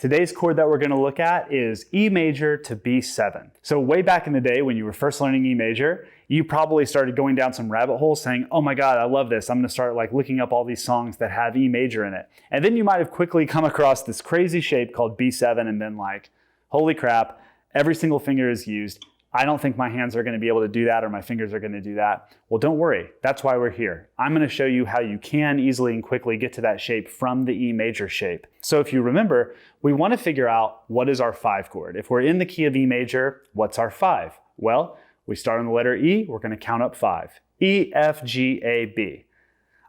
Today's chord that we're going to look at is E major to B7. So way back in the day when you were first learning E major, you probably started going down some rabbit holes saying, oh my God, I love this. I'm going to start looking up all these songs that have E major in it. And then you might have quickly come across this crazy shape called B7 and been like, holy crap, every single finger is used. I don't think my hands are going to be able to do that or my fingers are going to do that. Well, don't worry. That's why we're here. I'm going to show you how you can easily and quickly get to that shape from the E major shape. So if you remember, we want to figure out what is our 5 chord. If we're in the key of E major, what's our 5? Well, we start on the letter E. We're going to count up 5. E, F, G, A, B.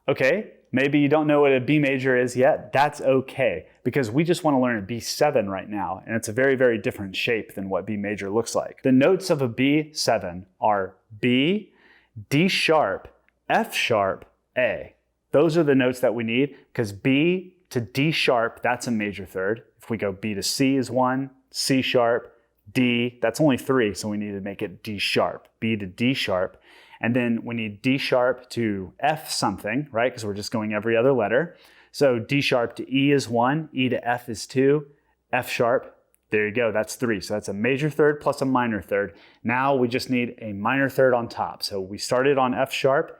Okay, maybe you don't know what a B major is yet. That's okay, because we just want to learn a B7 right now, and it's a very, very different shape than what B major looks like. The notes of a B7 are B, D sharp, F sharp, A. Those are the notes that we need, because B to D sharp, that's a major third. If we go B to C is 1, C sharp, D, that's only 3, so we need to make it D sharp. B to D sharp. And then we need D sharp to F something, right? Because we're just going every other letter. So D sharp to E is 1, E to F is 2, F sharp, there you go, that's 3. So that's a major third plus a minor third. Now we just need a minor third on top. So we started on F sharp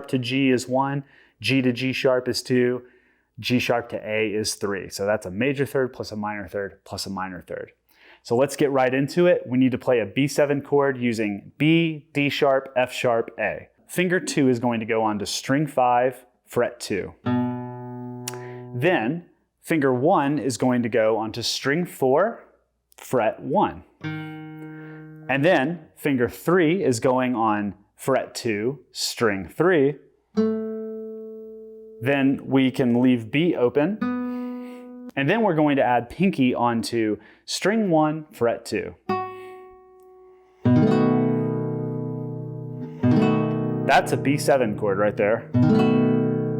to G is 1, G to G sharp is 2, G sharp to A is 3. So that's a major third plus a minor third plus a minor third. So let's get right into it. We need to play a B7 chord using B, D sharp, F sharp, A. Finger 2 is going to go on to string 5, fret 2. Then finger 1 is going to go onto string 4, fret 1. And then finger 3 is going on fret 2, string 3. Then we can leave B open. And then we're going to add pinky onto string 1, fret 2. That's a B7 chord right there.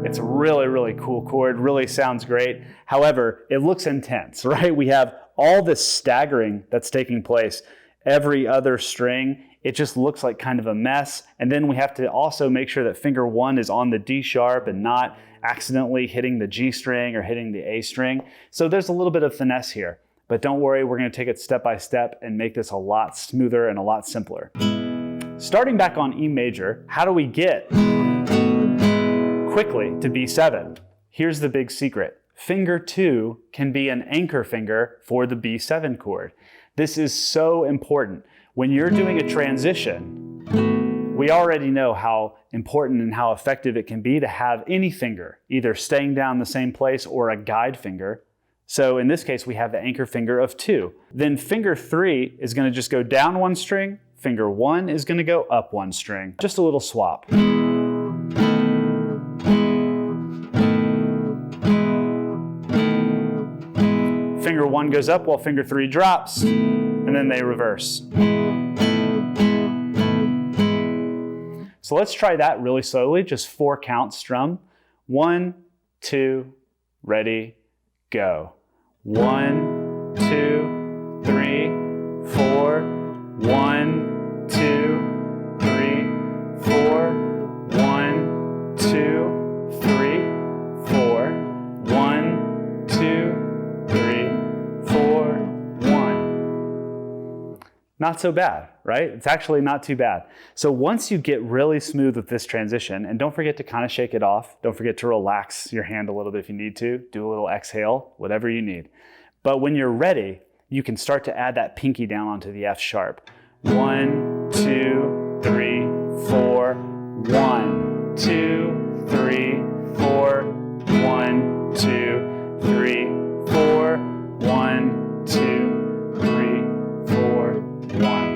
It's a really, really cool chord, really sounds great. However, it looks intense, right? We have all this staggering that's taking place. Every other string, it just looks like kind of a mess. And then we have to also make sure that finger 1 is on the D sharp and not accidentally hitting the G string or hitting the A string. So there's a little bit of finesse here, but don't worry, we're going to take it step by step and make this a lot smoother and a lot simpler. Starting back on E major, how do we get quickly to B7? Here's the big secret. Finger 2 can be an anchor finger for the B7 chord. This is so important. When you're doing a transition, we already know how important and how effective it can be to have any finger, either staying down the same place or a guide finger. So in this case, we have the anchor finger of 2. Then finger 3 is going to just go down 1 string. Finger 1 is going to go up 1 string. Just a little swap. Finger 1 goes up while finger 3 drops, and then they reverse. So let's try that really slowly, just 4 counts strum. 1, 2, ready, go. 1, 2, 3, 4. 1, 2, 3, 4. 1, 2, 3, 4. 1, 2, 3, 4, 1. Not so bad, right? It's actually not too bad. So once you get really smooth with this transition, and don't forget to kind of shake it off. Don't forget to relax your hand a little bit if you need to. Do a little exhale, whatever you need. But when you're ready, you can start to add that pinky down onto the F sharp. 1, 2, 3, 4. 1, 2, 3, 4. 1, 2, 3, 4. 1, 2, 3, 4, 1.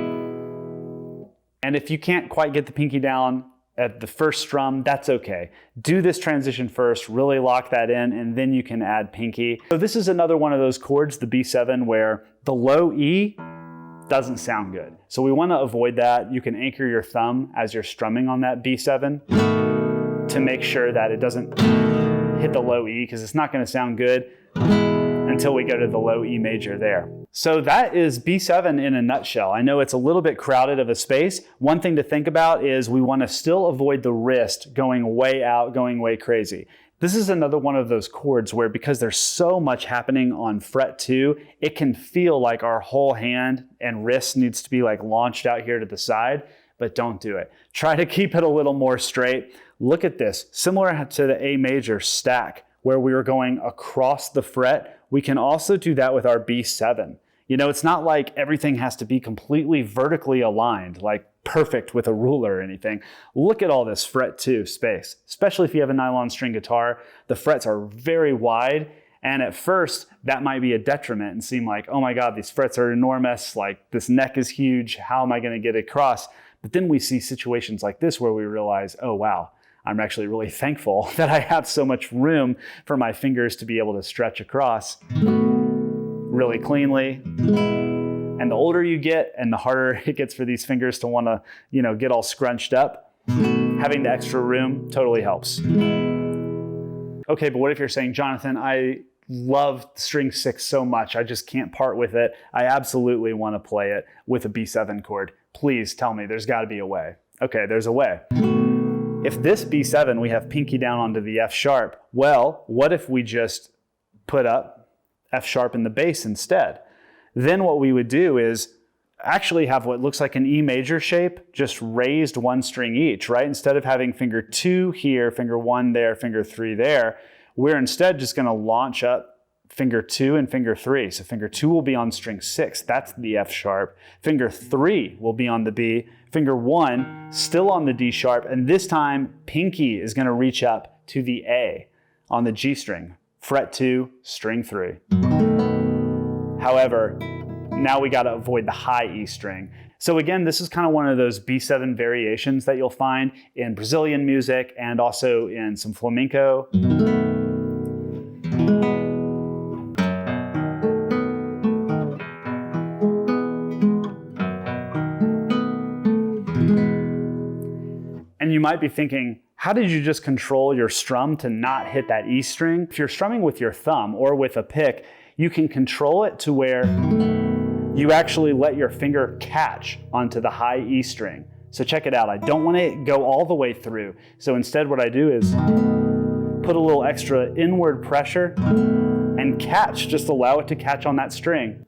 And if you can't quite get the pinky down at the first strum, that's okay. Do this transition first, really lock that in, and then you can add pinky. So this is another one of those chords, the B7, where the low E doesn't sound good. So we want to avoid that. You can anchor your thumb as you're strumming on that B7 to make sure that it doesn't hit the low E, because it's not going to sound good until we go to the low E major there. So that is B7 in a nutshell. I know it's a little bit crowded of a space. One thing to think about is we want to still avoid the wrist going way out, going way crazy. This is another one of those chords where, because there's so much happening on fret 2, it can feel like our whole hand and wrist needs to be like launched out here to the side, but don't do it. Try to keep it a little more straight. Look at this, similar to the A major stack where we were going across the fret. We can also do that with our B7. You know, it's not like everything has to be completely vertically aligned, like perfect with a ruler or anything. Look at all this fret 2 space, especially if you have a nylon string guitar. The frets are very wide, and at first that might be a detriment and seem like, oh my God, these frets are enormous, like this neck is huge, how am I gonna get across? But then we see situations like this where we realize, oh wow, I'm actually really thankful that I have so much room for my fingers to be able to stretch across really cleanly. And the older you get and the harder it gets for these fingers to want to, get all scrunched up, having the extra room totally helps. Okay, but what if you're saying, Jonathan, I love string 6 so much, I just can't part with it. I absolutely want to play it with a B7 chord. Please tell me, there's got to be a way. Okay, there's a way. If this B7, we have pinky down onto the F sharp, well, what if we just put up F sharp in the bass instead? Then what we would do is actually have what looks like an E major shape, just raised one string each, right? Instead of having finger 2 here, finger 1 there, finger 3 there, we're instead just going to launch up finger 2 and finger 3. So finger 2 will be on string 6, that's the F sharp. Finger 3 will be on the B. Finger 1 still on the D sharp, and this time pinky is going to reach up to the A on the G string. Fret 2, string 3. However, now we got to avoid the high E string. So again, this is kind of one of those B7 variations that you'll find in Brazilian music and also in some flamenco. And you might be thinking, how did you just control your strum to not hit that E string? If you're strumming with your thumb or with a pick, you can control it to where you actually let your finger catch onto the high E string. So check it out. I don't want to go all the way through. So instead what I do is put a little extra inward pressure and catch, just allow it to catch on that string.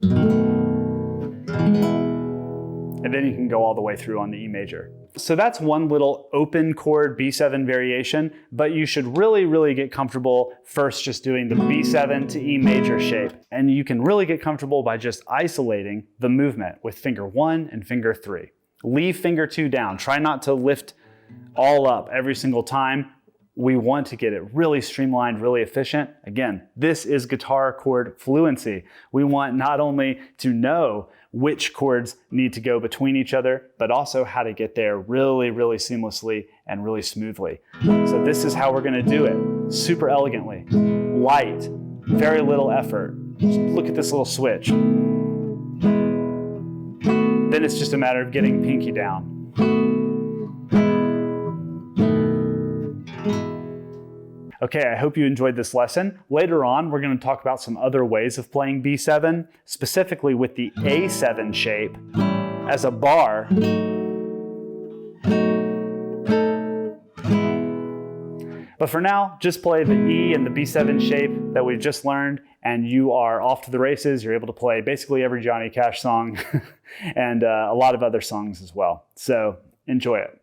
And then you can go all the way through on the E major. So that's one little open chord B7 variation, but you should really get comfortable first just doing the B7 to E major shape. And you can really get comfortable by just isolating the movement with finger 1 and finger 3. Leave finger 2 down. Try not to lift all up every single time. We want to get it really streamlined, really efficient. Again, this is guitar chord fluency. We want not only to know which chords need to go between each other, but also how to get there really seamlessly and really smoothly. So this is how we're going to do it. Super elegantly, light, very little effort. Just look at this little switch. Then it's just a matter of getting pinky down. Okay, I hope you enjoyed this lesson. Later on, we're going to talk about some other ways of playing B7, specifically with the A7 shape as a bar. But for now, just play the E and the B7 shape that we've just learned, and you are off to the races. You're able to play basically every Johnny Cash song and a lot of other songs as well. So enjoy it.